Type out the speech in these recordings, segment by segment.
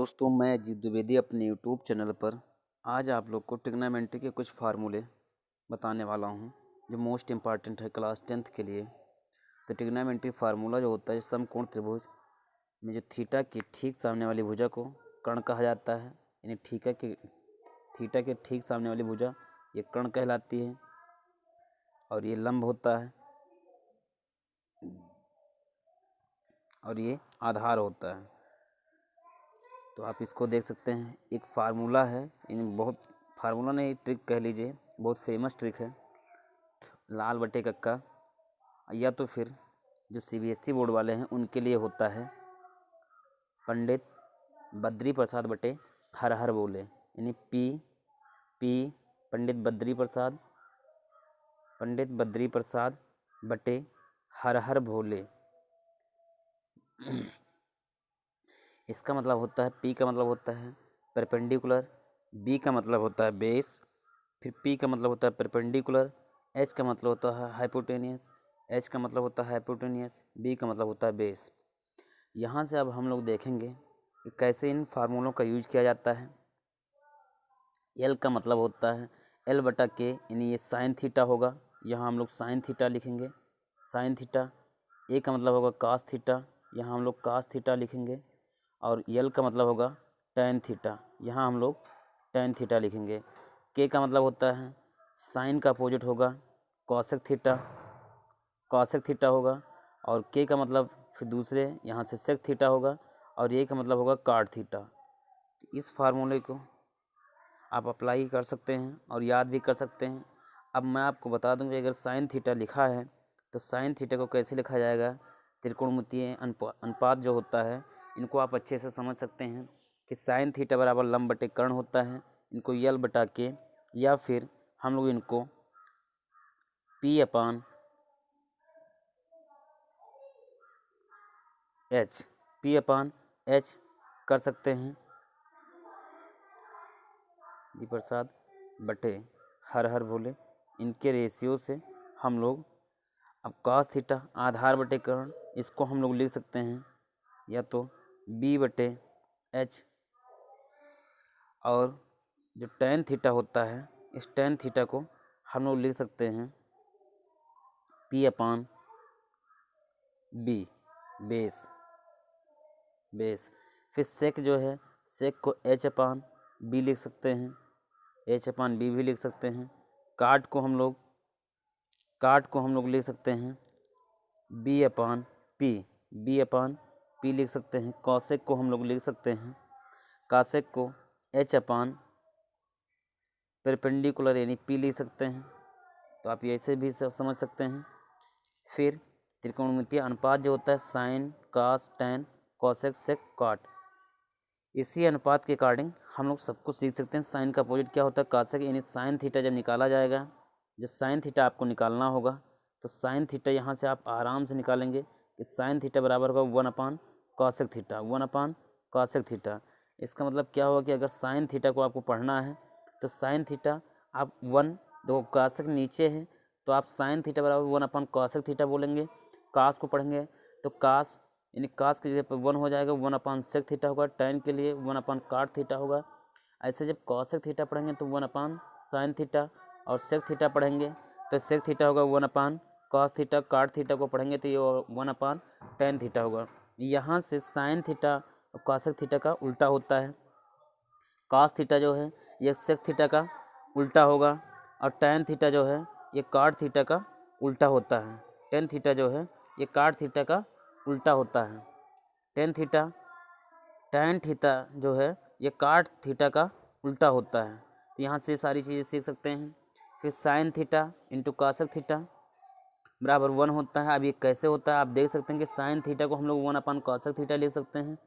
दोस्तों, मैं अजीत द्विवेदी अपने यूट्यूब चैनल पर आज आप लोग को ट्रिग्नोमेट्री के कुछ फार्मूले बताने वाला हूं जो मोस्ट इम्पॉर्टेंट है क्लास 10th के लिए। तो ट्रिग्नोमेट्री फार्मूला जो होता है, समकोण त्रिभुज में जो थीटा के ठीक सामने वाली भुजा को कर्ण कहा जाता है, यानी थीटा के ठीक सामने वाली भुजा ये कर्ण कहलाती है और ये लंब होता है और ये आधार होता है। तो आप इसको देख सकते हैं, एक फार्मूला है, इन बहुत फार्मूला नहीं, ट्रिक कह लीजिए, बहुत फेमस ट्रिक है, लाल बटे कक्का, या तो फिर जो सीबीएसई बोर्ड वाले हैं उनके लिए होता है पंडित बद्री प्रसाद बटे हर हर बोले, यानी पी पंडित बद्री प्रसाद बटे हर हर भोले। इसका मतलब होता है, पी का मतलब होता है परपेंडिकुलर, बी का मतलब होता है बेस, फिर पी का मतलब होता है परपेंडिकुलर, एच का मतलब होता है हाइपोटेनियस, एच का मतलब होता है हाइपोटेनियस, बी का मतलब होता है बेस। यहाँ से अब हम लोग देखेंगे कि कैसे इन फार्मूलों का यूज किया जाता है। एल का मतलब होता है एल बटा के, यानी ये साइन थीटा होगा, यहाँ हम लोग साइन थीटा लिखेंगे, साइन थीटा। ए का मतलब होगा कास थीटा, यहाँ हम लोग कास थीटा लिखेंगे, और यल का मतलब होगा टैन थीटा, यहाँ हम लोग टैन थीटा लिखेंगे। के का मतलब होता है साइन का अपोजिट होगा कॉसेक थीटा होगा, और के का मतलब फिर दूसरे यहाँ से सेक थीटा होगा, और ए का मतलब होगा काट थीटा। इस फार्मूले को आप अप्लाई कर सकते हैं और याद भी कर सकते हैं। अब मैं आपको बता दूं कि अगर साइन थीटा लिखा है तो साइन थीटा को कैसे लिखा जाएगा। त्रिकोणमितीय अनुपात जो होता है, इनको आप अच्छे से समझ सकते हैं कि साइन थीटा बराबर लंब बटे कर्ण होता है, इनको यल बटा के, या फिर हम लोग इनको पी अपान एच कर सकते हैं, दी प्रसाद बटे हर हर बोले। इनके रेशियो से हम लोग अब cos थीटा आधार बटे कर्ण, इसको हम लोग लिख सकते हैं या तो b बटे एच, और जो tan थीटा होता है, इस tan थीटा को हम लोग लिख सकते हैं p अपान b बेस। फिर सेक जो है, सेक को h अपान b लिख सकते हैं, h अपान b भी लिख सकते हैं। काट को हम लोग लिख सकते हैं b अपान p लिख सकते हैं। कॉसेक को हम लोग लिख सकते हैं, कासेक को h अपान परपेंडिकुलर यानी p लिख सकते हैं। तो आप ऐसे भी समझ सकते हैं। फिर त्रिकोणमितीय अनुपात जो होता है साइन कास टैन कॉसेक सेक काट, इसी अनुपात के अकॉर्डिंग हम लोग सब कुछ सीख सकते हैं। साइन का अपोजिट क्या होता है कासेक, यानी साइन थीटा जब निकाला जाएगा, जब साइन थीटा आपको निकालना होगा तो साइन थीटा यहाँ से आप आराम से निकालेंगे कि साइन थीटा बराबर होगा 1 अपान कॉसेक थीटा। इसका मतलब क्या होगा कि अगर साइन थीटा को आपको पढ़ना है तो साइन थीटा आप 1, दो कॉसेक नीचे है तो आप साइन थीटा बराबर 1 अपान कॉसेक थीटा बोलेंगे। कास को पढ़ेंगे तो कास यानी कास की जगह पर 1 हो जाएगा, 1 अपान सेक थीटा होगा, टैन के लिए 1 अपान काट थीटा होगा। ऐसे जब कॉसेक थीटा पढ़ेंगे तो 1 अपान साइन थीटा, और सेक थीटा पढ़ेंगे तो सेक थीटा होगा 1 अपान कॉस थीटा, काट थीटा को पढ़ेंगे तो ये 1 अपान टैन थीटा होगा। यहाँ से साइन थीटा और कॉसेक थीटा का उल्टा होता है, कॉस थीटा जो है ये सेक थीटा का उल्टा होगा, और टैन थीटा जो है ये काट थीटा का उल्टा होता है। टैन थीटा जो है ये काट थीटा का उल्टा होता है। टैन थीटा जो है ये काट थीटा का उल्टा होता है। तो यहाँ से सारी चीज़ें सीख सकते हैं। फिर sign theta into cosec theta बराबर 1 होता है। अब ये कैसे होता है आप देख सकते हैं कि साइन थीटा को हम लोग 1 अपान कॉसेक थीटा लिख सकते हैं,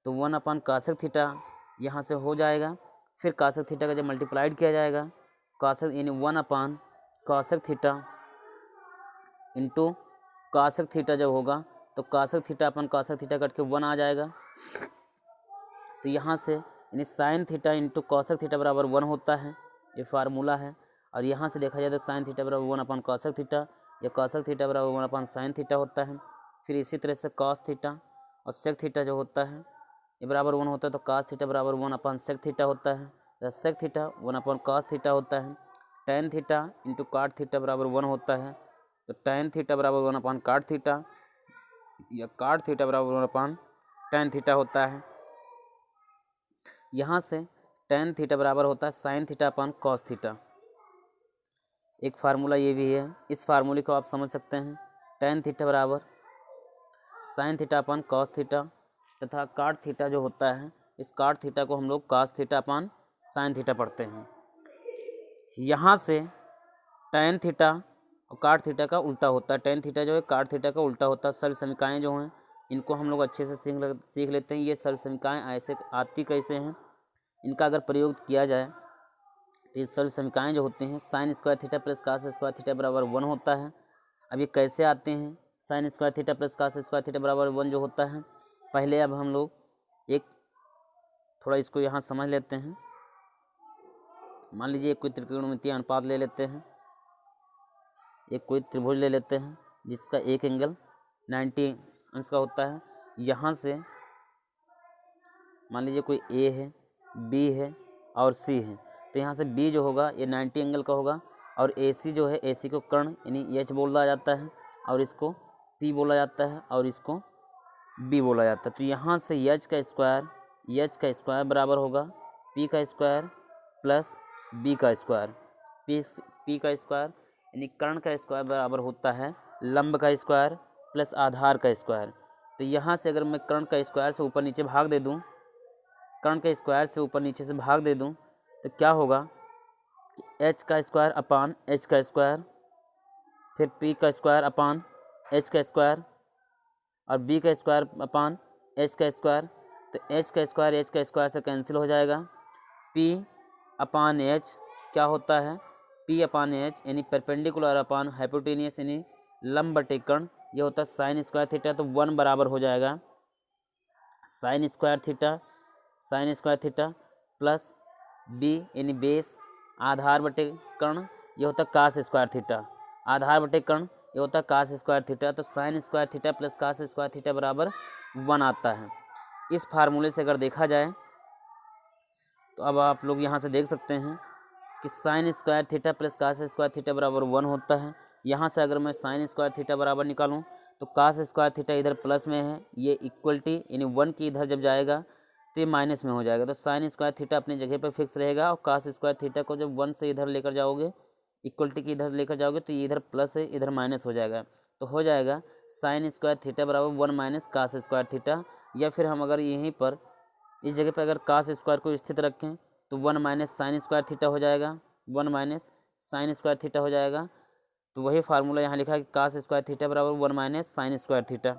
तो 1 अपान कॉसेक थीटा यहाँ से हो जाएगा। फिर कॉसेक थीटा का जब मल्टीप्लाइड किया जाएगा, कॉसेक यानी 1 upon cosec theta into cosec theta जब होगा तो cosec theta upon cosec theta cut के 1 आ जाएगा। तो यहाँ से यानी sine theta into cosec theta बराबर 1 होता है, ये फार्मूला है। और यहाँ से देखा जाए तो साइन थीटा बराबर 1 अपान कॉसेक थीटा, या कॉसेक थीटा बराबर 1 अपान साइन थीटा होता है। फिर इसी तरह से कॉस थीटा और सेक थीटा जो होता है ये बराबर 1 होता है तो कास थीटा बराबर 1 अपन सेक थीटा होता है, या सेक थीटा 1 अपन कास थीटा होता है। टेन थीटा इंटू काट थीटा बराबर 1 होता है, तो टेन थीटा बराबर 1 अपन काट थीटा, या काट थीटा बराबर 1 अपन टेन थीटा होता है। यहाँ से टेन थीटा बराबर होता है साइन थीटा अपन कॉस थीटा। एक फार्मूला ये भी है, इस फार्मूले को आप समझ सकते हैं। टेन थीटा बराबर साइन थीटा अपन कॉस थीटा, तथा काट थीटा जो होता है, इस काट थीटा को हम लोग कॉस थीटा अपन साइन थीटा पढ़ते हैं। यहाँ से टेन थीटा और काट थीटा का उल्टा होता है। टेन थीटा जो है काट थीटा का उल्टा होता है। सर्व समीकरण जो हैं इनको हम लोग अच्छे से सीख लेते हैं। ये सर्व समीकरण ऐसे आती कैसे हैं, इनका अगर प्रयोग किया जाए तो ये सर्व समीकरण जो होते हैं sine square theta plus cos square theta बराबर 1 होता है। अब ये कैसे आते हैं, sine square theta plus cos square theta बराबर 1 जो होता है, पहले अब हम लोग एक थोड़ा इसको यहाँ समझ लेते हैं। मान लीजिए कोई त्रिकोणमितीय अनुपात ले लेते हैं, एक कोई त्रिभुज ले लेते हैं जिसका एक एंगल 90 अंश का होता है। यहाँ से मान लीजिए कोई ए है, बी है और सी है, तो यहाँ से बी जो होगा ये 90 एंगल का होगा, और ए सी जो है, ए सी को कर्ण यानी एच बोला जाता है, और इसको पी बोला जाता है, और इसको बी बोला जाता है। तो यहाँ से एच का स्क्वायर बराबर होगा पी का स्क्वायर प्लस बी का स्क्वायर। पी का स्क्वायर यानी कर्ण का स्क्वायर बराबर होता है लंब का स्क्वायर प्लस आधार का स्क्वायर। तो यहाँ से अगर मैं कर्ण का स्क्वायर से ऊपर नीचे भाग दे दूँ, कर्ण के स्क्वायर से ऊपर नीचे से भाग दे दूँ, तो क्या होगा कि एच का स्क्वायर अपान एच का स्क्वायर, फिर पी का स्क्वायर अपान एच का स्क्वायर, और बी का स्क्वायर अपान एच का स्क्वायर। तो एच का स्क्वायर से कैंसिल हो जाएगा। पी अपान एच क्या होता है, पी अपान एच यानी परपेंडिकुलर अपान हाइपोटेनियस यानी लंब बटे कर्ण, ये होता है साइन स्क्वायर थीटा। तो 1 बराबर हो जाएगा sine square theta plus B यानी बेस आधार बटे कर्ण, ये होता है कास स्क्वायर थीटा, आधार बटे कर्ण ये होता है कास स्क्वायर थीटा। तो sine square theta plus cos square theta बराबर 1 आता है। इस फार्मूले से अगर देखा जाए तो अब आप लोग यहाँ से देख सकते हैं कि sine square theta plus cos square theta बराबर 1 होता है। यहाँ से अगर मैं साइन स्क्वायर थीटा बराबर निकालूँ तो कास स्क्वायर थीटा इधर प्लस में है, ये इक्वलिटी यानी 1 की इधर जब जाएगा तो ये माइनस में हो जाएगा। तो साइन स्क्वायर थीटा अपनी जगह पर फिक्स रहेगा, और कास स्क्वायर थीटा को जब 1 से इधर लेकर जाओगे, इक्वलिटी की इधर लेकर जाओगे, तो ये इधर प्लस है इधर माइनस हो जाएगा। तो हो जाएगा साइन स्क्वायर थीटा बराबर 1 माइनस कास स्क्वायर थीटा। या फिर हम अगर यहीं पर इस जगह पर अगर कास स्क्वायर को स्थित रखें तो 1 माइनस साइन स्क्वायर थीटा हो जाएगा, 1 माइनस साइन स्क्वायर थीटा हो जाएगा। तो वही फार्मूला यहाँ लिखा है कि कास स्क्वायर थीटा बराबर 1 माइनस साइन स्क्वायर थीटा।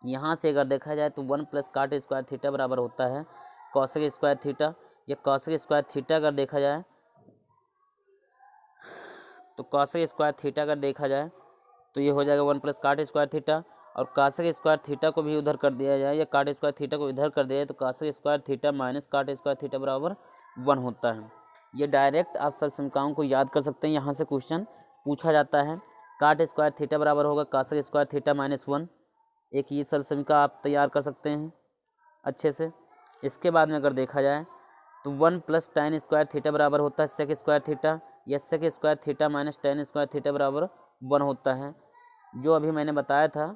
यहाँ से अगर देखा जाए तो 1 प्लस काट स्क्वायर थीटा बराबर होता है कॉसेक स्क्वायर थीटा। या कॉसेक स्क्वायर थीटा अगर देखा जाए तो कॉसेक स्क्वायर थीटा अगर देखा जाए तो ये हो जाएगा 1 प्लस काट स्क्वायर थीटा, और कासेक स्क्वायर थीटा को भी उधर कर दिया जाए या काट स्क्वायर थीटा को इधर कर दिया जाए तो cosec square theta minus cot square theta बराबर 1 होता है। ये डायरेक्ट आप सर्व समीकरणों को याद कर सकते हैं, यहाँ से क्वेश्चन पूछा जाता है। काट स्क्वायर थीटा बराबर होगा कासेक स्क्वायर थीटा माइनस 1, एक ये सर्व समीकरण आप तैयार कर सकते हैं अच्छे से। इसके बाद में अगर देखा जाए तो 1 प्लस tan स्क्वायर थीटा बराबर होता है सेक स्क्वायर थीटा, या sec square theta minus tan square theta बराबर 1 होता है। जो अभी मैंने बताया था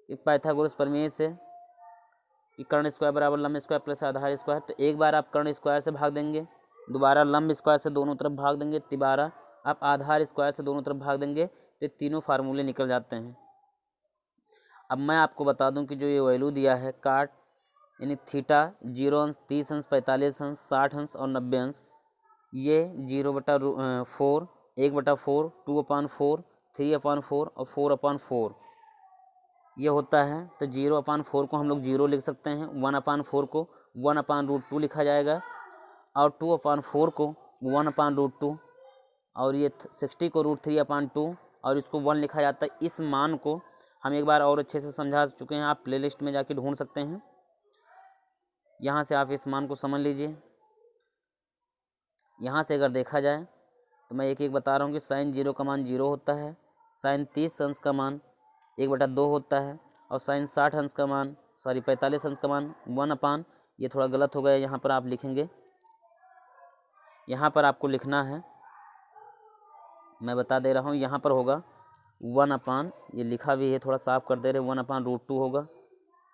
कि पाइथागोरस प्रमेय से कि कर्ण स्क्वायर बराबर लंब स्क्वायर प्लस आधार स्क्वायर, तो एक बार आप कर्ण स्क्वायर से भाग देंगे, दोबारा लंब स्क्वायर से दोनों तरफ भाग देंगे, तिबारा आप आधार स्क्वायर से दोनों तरफ भाग देंगे, तो तीनों फार्मूले निकल जाते हैं। अब मैं आपको बता दूं कि जो ये वैल्यू दिया है काट यानी थीटा 0 अंश 30 अंश 45 अंश 60 अंश और 90 अंश, ये 0/4 1/4 2/4 3/4 और 4/4 ये होता है। तो 0/4 को हम लोग 0 लिख सकते हैं, 1/4 को 1/√2 लिखा जाएगा, और 2/4 को 1/√2, और ये 60 को √3/2 और इसको 1 लिखा जाता है। इस मान को हम एक बार और अच्छे से समझा चुके हैं, आप प्लेलिस्ट में जाके ढूंढ सकते हैं, यहाँ से आप इस मान को समझ लीजिए। यहाँ से अगर देखा जाए तो मैं एक एक बता रहा हूँ कि साइन 0 का मान 0 होता है, साइन 30 अंश का मान 1/2 होता है, और साइन 45 अंश का मान 1/2 ये थोड़ा गलत हो गया, यहाँ पर आप लिखेंगे, यहाँ पर आपको लिखना है, मैं बता दे रहा हूँ, यहाँ पर होगा 1/, ये लिखा भी है, थोड़ा साफ कर दे रहे, 1/√2 होगा,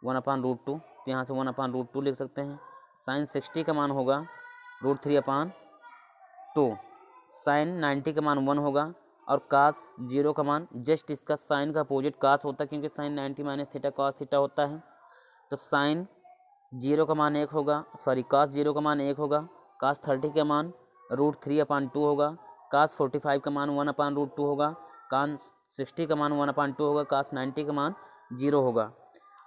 1/√2, तो यहाँ से 1/√2 लिख सकते हैं। साइन 60 का मान होगा √3/2, साइन 90 का मान 1 होगा, और कास 0 का मान जस्ट इसका साइन का अपोजिट कास होता है, क्योंकि sine 90 minus theta cos theta होता है। तो साइन 0 का मान 1 होगा, सॉरी कास 0 का मान 1 होगा, कास 30 का मान √3/2 होगा, कास 45 का मान 1/√2 होगा, कास 60 का मान 1/2 होगा, कास 90 का मान 0 होगा।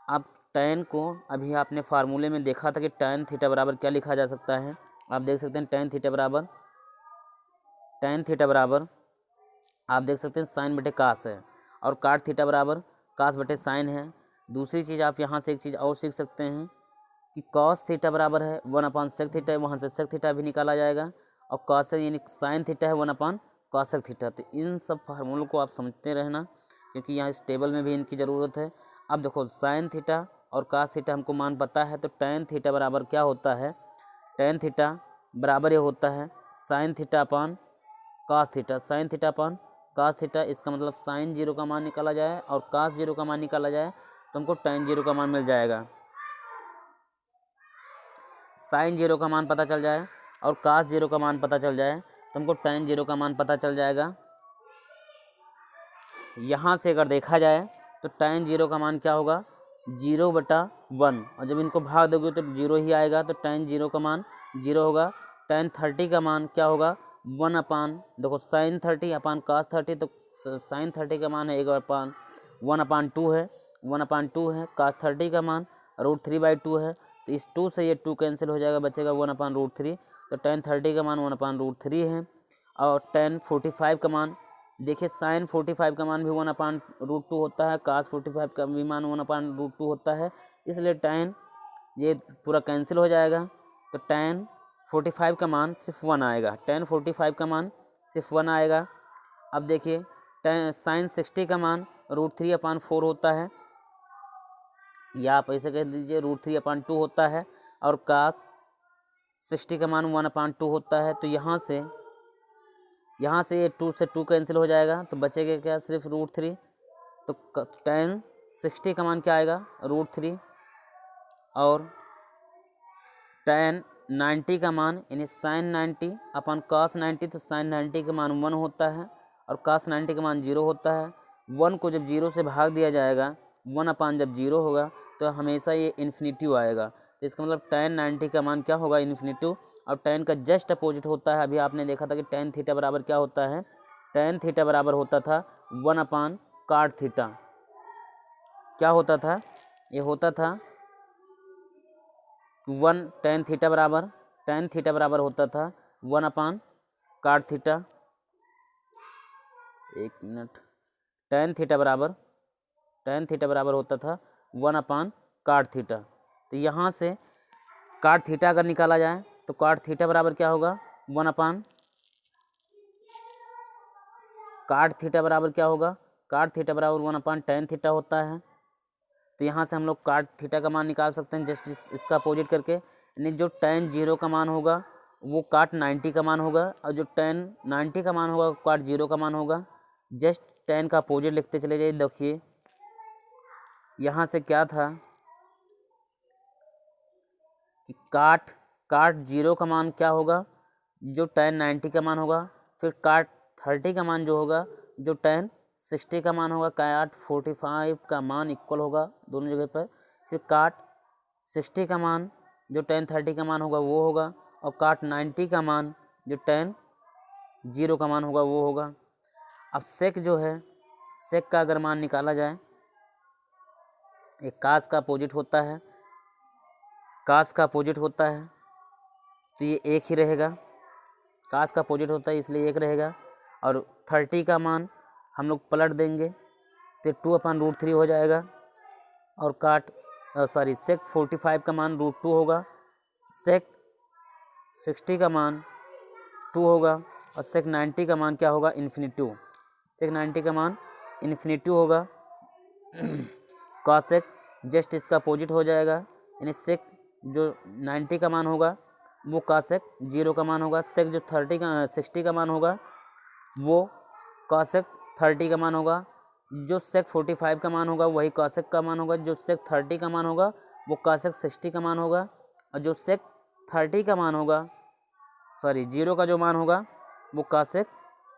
अब tan को अभी आपने फार्मूले में देखा था कि tan थीटा बराबर क्या लिखा जा सकता है। आप देख सकते हैं tan थीटा बराबर आप देख सकते हैं साइन बटे कास है, और काट थीटा बराबर कास बटे साइन है। दूसरी चीज़ आप यहाँ से एक चीज़ और सीख सकते हैं कि कॉस थीटा बराबर है 1/sec थीटा, वहाँ से sec थीटा भी निकाला जाएगा, और कॉस यानी साइन थीटा है 1/cosec थीटा। तो इन सब फार्मूलों को आप समझते रहना, क्योंकि यहाँ इस टेबल में भी इनकी ज़रूरत है। अब देखो साइन थीटा और कास थीटा हमको मान पता है, तो tan थीटा बराबर क्या होता है, tan थीटा बराबर ये होता है sine theta upon cos theta, sine theta upon cos theta. इसका मतलब साइन 0 का मान निकाला जाए और कास 0 का मान निकाला जाए तो हमको tan 0 का मान मिल जाएगा। साइन 0 का मान पता चल जाए और कास 0 का मान पता चल जाए तो हमको tan 0 का मान पता चल जाएगा। यहाँ से अगर देखा जाए तो tan 0 का मान क्या होगा, 0/1, और जब इनको भाग दोगे तो 0 ही आएगा, तो tan 0 का मान 0 होगा। tan 30 का मान क्या होगा, 1/, देखो साइन 30 अपान कास 30, तो साइन 30 का मान है 1/2 है, 1/2 है। कास 30 का मान √3/2 है, तो इस 2 से ये 2 कैंसिल हो जाएगा, बचेगा 1/√3। तो tan 30 का मान 1/√3 है। और tan 45 का मान देखिए, साइन 45 का मान भी 1/√2 होता है, कास 45 का भी मान 1/√2 होता है, इसलिए tan ये पूरा कैंसिल हो जाएगा, तो tan 45 का मान सिर्फ 1 आएगा, tan 45 का मान सिर्फ 1 आएगा। अब देखिए साइन 60 का मान √3/4 होता है, या आप ऐसे कह दीजिए √3/2 होता है, और कास 60 का मान 1/2 होता है। तो यहाँ से ये 2 से 2 कैंसिल हो जाएगा, तो बचेगा क्या, सिर्फ √3। तो tan 60 का मान क्या आएगा, √3, और tan 90 का मान यानी साइन 90 अपन cos 90, तो साइन 90 का मान 1 होता है और cos 90 का मान 0 होता है। 1 को जब 0 से भाग दिया जाएगा, 1/, जब 0 होगा तो हमेशा ये इन्फिनिटिव आएगा, तो इसका मतलब tan 90 का मान क्या होगा, इन्फिनिटिव। और tan का जस्ट अपोजिट होता है, अभी आपने देखा था कि tan थीटा बराबर क्या होता है, tan थीटा बराबर होता था 1/cot थीटा। क्या होता था, ये होता था 1 tan थीटा बराबर होता था 1/cot थीटा। एक मिनट, tan थीटा बराबर होता था 1/cot थीटा। तो यहाँ से cot थीटा अगर निकाला जाए तो cot थीटा बराबर क्या होगा, 1/, cot थीटा बराबर क्या होगा, cot थीटा बराबर 1/tan थीटा होता है। तो यहाँ से हम लोग cot थीटा का मान निकाल सकते हैं, जस्ट इसका अपोजिट करके, यानी जो tan 0 का मान होगा वो cot 90 का मान होगा, और जो tan 90 का मान होगा cot 0 का मान होगा। जस्ट tan का अपोजिट लिखते चले जाइए। देखिए यहाँ से क्या था कि cot 0 का मान क्या होगा, जो tan 90 का मान होगा, फिर cot 30 का मान जो होगा, जो tan 60 का मान होगा, cot 45 का मान इक्वल होगा दोनों जगह पर, फिर cot 60 का मान जो tan 30 का मान होगा वो होगा, और cot 90 का मान जो tan 0 का मान होगा वो होगा। अब sec जो है, sec का अगर मान निकाला जाए, एक cos का अपोजिट होता है, तो ये एक ही रहेगा, cos का अपोजिट होता है इसलिए एक रहेगा। और 30 का मान हम लोग पलट देंगे तो 2/√3 हो जाएगा, और sec 45 का मान √2 होगा, sec 60 का मान 2 होगा, और sec 90 का मान क्या होगा, इन्फिनिटिव। sec 90 का मान इन्फिनिटिव होगा। cosec जस्ट इसका अपोजिट हो जाएगा, यानी sec जो 90 का मान होगा वो कासेक 0 का मान होगा। सेक जो 60 का मान होगा वो कासेक 30 का मान होगा। जो सेक 45 का मान होगा वही कासेक का मान होगा। जो सेक 30 का मान होगा वो कासेक 60 का मान होगा। और जो सेक 30 का मान होगा, सॉरी 0 का जो मान होगा वो कासेक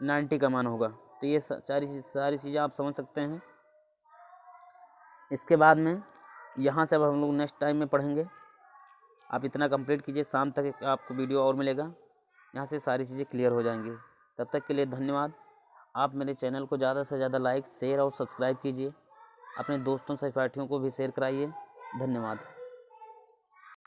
90 का मान होगा। तो ये सारी चीज़ें आप समझ सकते हैं। इसके बाद में यहाँ से अब हम लोग नेक्स्ट टाइम में पढ़ेंगे। आप इतना कंप्लीट कीजिए, शाम तक आपको वीडियो और मिलेगा, यहाँ से सारी चीज़ें क्लियर हो जाएंगी। तब तक के लिए धन्यवाद। आप मेरे चैनल को ज़्यादा से ज़्यादा लाइक, शेयर और सब्सक्राइब कीजिए। अपने दोस्तों सहपाठियों को भी शेयर कराइए। धन्यवाद।